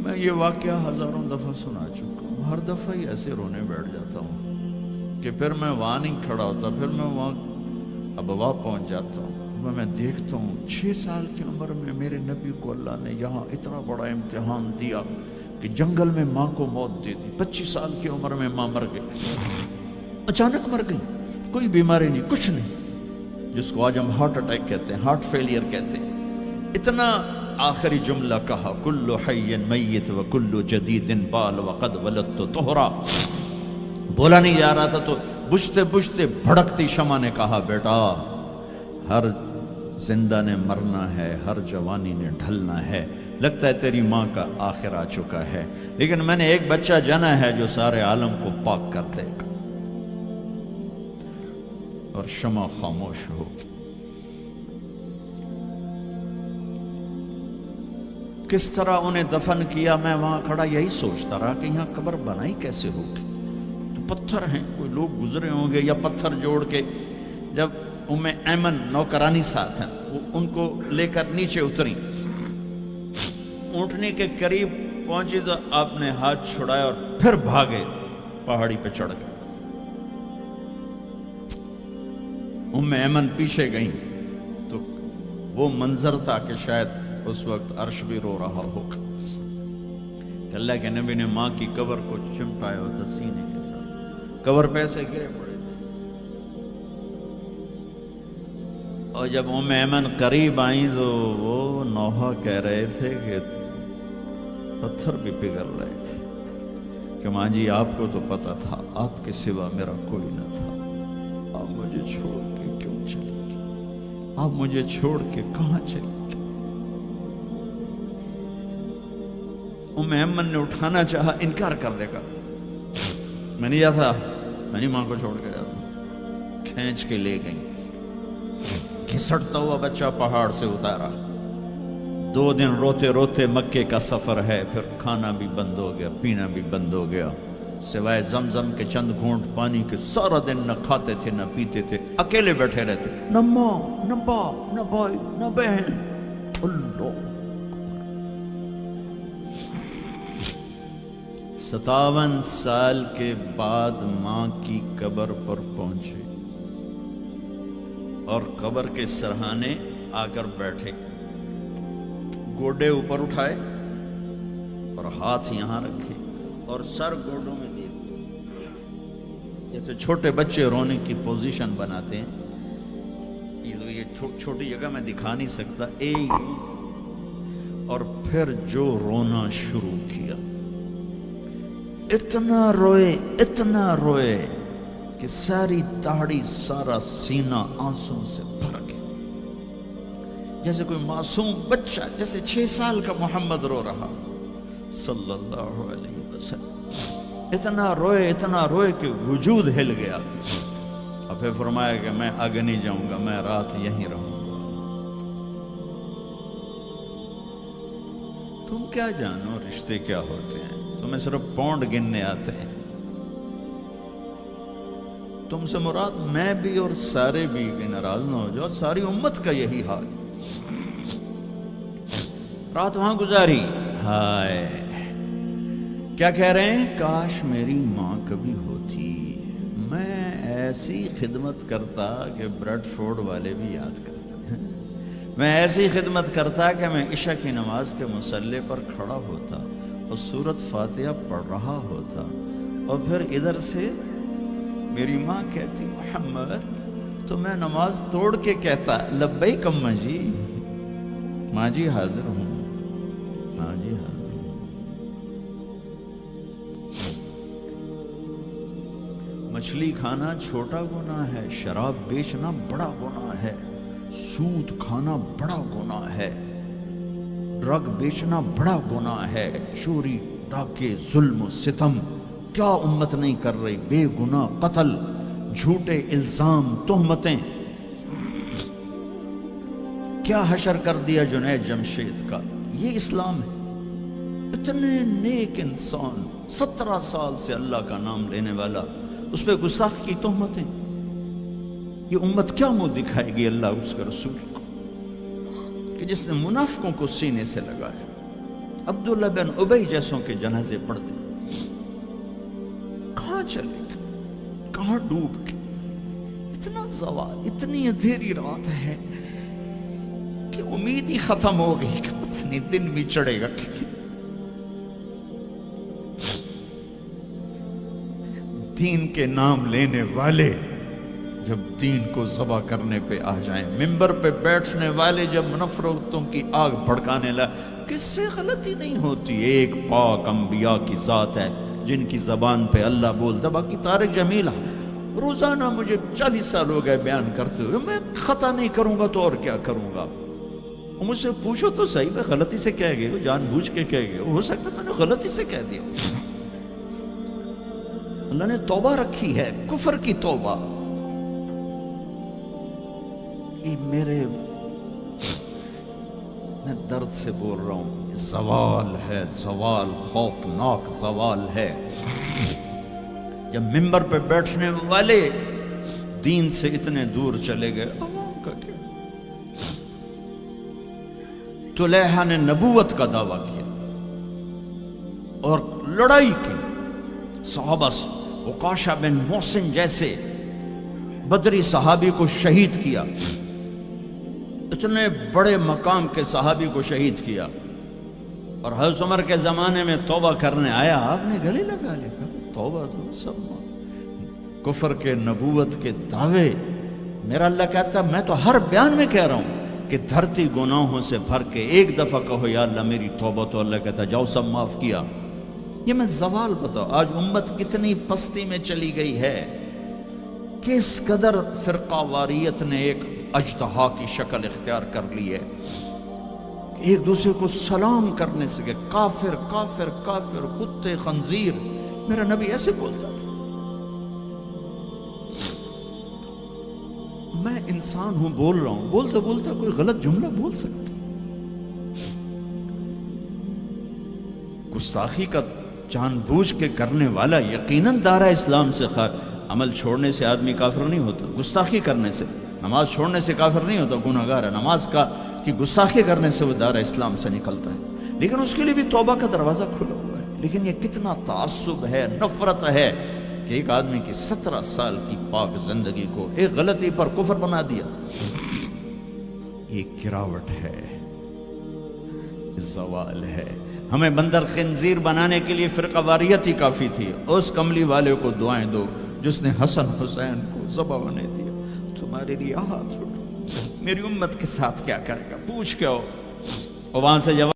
میں یہ واقعہ ہزاروں دفعہ سنا چکا ہوں، ہر دفعہ ہی ایسے رونے بیٹھ جاتا ہوں کہ پھر میں وہاں نہیں کھڑا ہوتا، پھر میں وہاں ابوا پہنچ جاتا ہوں۔ میں دیکھتا ہوں 6 سال کی عمر میں میرے نبی کو اللہ نے یہاں اتنا بڑا امتحان دیا کہ جنگل میں ماں کو موت دے دی۔ 25 سال کی عمر میں ماں مر گئی، اچانک مر گئی، کوئی بیماری نہیں، کچھ نہیں، جس کو آج ہم ہارٹ اٹیک کہتے ہیں، ہارٹ فیلئر کہتے ہیں۔ اتنا آخری جملہ کہا، کل حی میت و کل جدید بال وقد ولدت طہرا۔ بولا نہیں جا رہا تھا تو بجھتے بجھتے بھڑکتی شمع نے کہا، بیٹا ہر زندہ نے مرنا ہے، ہر جوانی نے ڈھلنا ہے، لگتا ہے تیری ماں کا آخر آ چکا ہے، لیکن میں نے ایک بچہ جنا ہے جو سارے عالم کو پاک کر دے گا۔ اور شمع خاموش ہوگی۔ کس طرح انہیں دفن کیا، میں وہاں کھڑا یہی سوچتا رہا کہ یہاں قبر بنائی کیسے ہوگی۔ تو پتھر ہیں، کوئی لوگ گزرے ہوں گے یا پتھر جوڑ کے، جب ایمن نوکرانی ساتھ ہیں، وہ ان کو لے کر نیچے اتری، اونٹنی کے قریب پہنچی تو آپ نے ہاتھ چھڑایا اور پھر بھاگے، پہاڑی پہ چڑھ گئے۔ ایمن پیچھے گئیں تو وہ منظر تھا کہ شاید اس وقت عرش بھی رو رہا ہوگا کہ اللہ کے نبی نے ماں کی قبر کو چمٹایا ہوتا سینے کے ساتھ، قبر پہ ایسے گرے پڑے تھے۔ اور جب ایمن قریب آئیں تو وہ نوحہ کہہ رہے تھے کہ پتھر بھی پگھل رہے تھے کہ ماں جی آپ کو تو پتا تھا آپ کے سوا میرا کوئی نہ تھا، آپ مجھے چھوڑ کے کیوں چلے گئے، آپ مجھے چھوڑ کے کہاں چلے گئے۔ ایمن نے اٹھانا چاہا، انکار کر دے گا، میں نہیں جاتا، میں نہیں ماں کو چھوڑ کے جاتا۔ کھینچ کے لے گئیں، گھسٹتا ہوا بچہ پہاڑ سے اتارا۔ 2 دن روتے روتے مکے کا سفر ہے، پھر کھانا بھی بند ہو گیا، پینا بھی بند ہو گیا، سوائے زمزم کے چند گھونٹ پانی کے سارا دن نہ کھاتے تھے نہ پیتے تھے، اکیلے بیٹھے رہتے، نہ ماں نہ باپ نہ بھائی نہ بہن۔ اللہ 57 سال کے بعد ماں کی قبر پر پہنچے اور قبر کے سرہانے آ کر بیٹھے، گوڈے اوپر اٹھائے اور ہاتھ یہاں رکھے اور سر گوڈوں میں دے دیے، جیسے چھوٹے بچے رونے کی پوزیشن بناتے ہیں۔ یہ چھوٹی جگہ میں دکھا نہیں سکتا، اور پھر جو رونا شروع کیا، اتنا روئے کہ ساری داڑھی سارا سینہ آنسوں سے بھر گیا، جیسے کوئی معصوم بچہ، جیسے 6 سال کا محمد رو رہا صلی اللہ علیہ وسلم۔ اتنا روئے کہ وجود ہل گیا، اور پھر فرمایا کہ میں آگے نہیں جاؤں گا، میں رات یہیں رہوں گا۔ تم کیا جانو رشتے کیا ہوتے ہیں، تمہیں صرف پونڈ گننے آتے ہیں۔ تم سے مراد میں بھی اور سارے بھی، کہ ناراض نہ ہو جاؤ، ساری امت کا یہی حال۔ رات وہاں گزاری، ہائے کیا کہہ رہے ہیں، کاش میری ماں کبھی ہوتی، میں ایسی خدمت کرتا کہ بریڈ فورڈ والے بھی یاد کرتے ہیں، میں ایسی خدمت کرتا کہ میں عشاء کی نماز کے مصلی پر کھڑا ہوتا اور سورۃ فاتحہ پڑھ رہا ہوتا، اور پھر ادھر سے میری ماں کہتی محمد، تو میں نماز توڑ کے کہتا لبیک اماں جی، ماں جی حاضر ہوں، ماں جی حاضر ہوں۔ مچھلی کھانا چھوٹا گناہ ہے، شراب بیچنا بڑا گناہ ہے، سود کھانا بڑا گناہ ہے، ڈرگ بیچنا بڑا گناہ ہے، چوری ڈاکے ظلم و ستم کیا امت نہیں کر رہی، بے گناہ قتل، جھوٹے الزام تہمتیں، کیا حشر کر دیا جنید جمشید کا۔ یہ اسلام ہے۔ اتنے نیک انسان، 17 سال سے اللہ کا نام لینے والا، اس پہ گستاخ کی تہمتیں، یہ امت کیا منہ دکھائے گی اللہ اس کے رسول کو، کہ جس نے منافقوں کو سینے سے لگایا، عبداللہ بن ابی جیسوں کے جنازے پڑھ دے. کہاں چلے گئے, کہاں ڈوب گئے. اتنا زوال, اتنی اندھیری رات ہے کہ امید ہی ختم ہو گئی کہ پتہ نہیں دن بھی چڑھے گا. دین کے نام لینے والے جب دین کو ذبح کرنے پہ آ جائیں, ممبر پہ بیٹھنے والے جب نفرتوں کی آگ بھڑکانے لگے, کس سے غلطی نہیں ہوتی. ایک پاک انبیاء کی ذات ہے جن کی زبان پہ اللہ بولتا. باقی طارق جمیلہ روزانہ مجھے 40 سال ہو گئے بیان کرتے ہوئے, میں خطا نہیں کروں گا تو اور کیا کروں گا. مجھ سے پوچھو تو صحیح, میں غلطی سے کہہ گئے, جان بوجھ کے کہہ گئے, ہو سکتا میں نے غلطی سے کہہ دیا. اللہ نے توبہ رکھی ہے, کفر کی توبہ. یہ میں درد سے بول رہا ہوں, زوال ہے, زوال, خوفناک زوال ہے. جب ممبر پہ بیٹھنے والے دین سے اتنے دور چلے گئے, عوام کا کیا. طلیحہ نے نبوت کا دعویٰ کیا اور لڑائی کی صحابہ سے. عکاشہ بن محسن جیسے بدری صحابی کو شہید کیا, اتنے بڑے مقام کے صحابی کو شہید کیا. اور حضرت عمر کے زمانے میں توبہ کرنے آیا, آپ نے گلے لگا لیا, توبہ تو سب کفر کے, نبوت کے دعوے. میرا اللہ کہتا میں تو ہر بیان میں کہہ رہا ہوں کہ دھرتی گناہوں سے بھر کے ایک دفعہ کہو یا اللہ میری توبہ, تو اللہ کہتا جاؤ سب معاف کیا. یہ میں زوال بتاؤ. آج امت کتنی پستی میں چلی گئی ہے, کس قدر فرقہ واریت نے ایک اجتہا کی شکل اختیار کر لی ہے. ایک دوسرے کو سلام کرنے سے کہ کافر کافر کافر, کتے خنزیر. میرا نبی ایسے بولتا تھا. میں انسان ہوں, بول رہا ہوں, بولتا بولتا کوئی غلط جملہ بول سکتا. گستاخی کا جان بوجھ کے کرنے والا یقیناً دارہ اسلام سے عمل چھوڑنے سے آدمی کافر نہیں ہوتا. گستاخی کرنے سے, نماز چھوڑنے سے کافر نہیں ہوتا, گناہگار ہے. نماز کی گستاخی کرنے سے وہ دارہ اسلام سے نکلتا ہے, لیکن اس کے لیے بھی توبہ کا دروازہ کھلا ہوا ہے. لیکن یہ کتنا تعصب ہے, نفرت ہے کہ ایک آدمی کی 17 سال کی پاک زندگی کو ایک غلطی پر کفر بنا دیا. یہ گراوٹ ہے, زوال ہے. ہمیں بندر خنزیر بنانے کے لیے فرقہ واریت ہی کافی تھی. اس کملی والے کو دعائیں دو جس نے حسن حسین کو ذبح ہونے دیا. تمہارے لیے ہاتھ اٹھو, میری امت کے ساتھ کیا کرے گا, پوچھ کے آؤ. اور وہاں سے جواب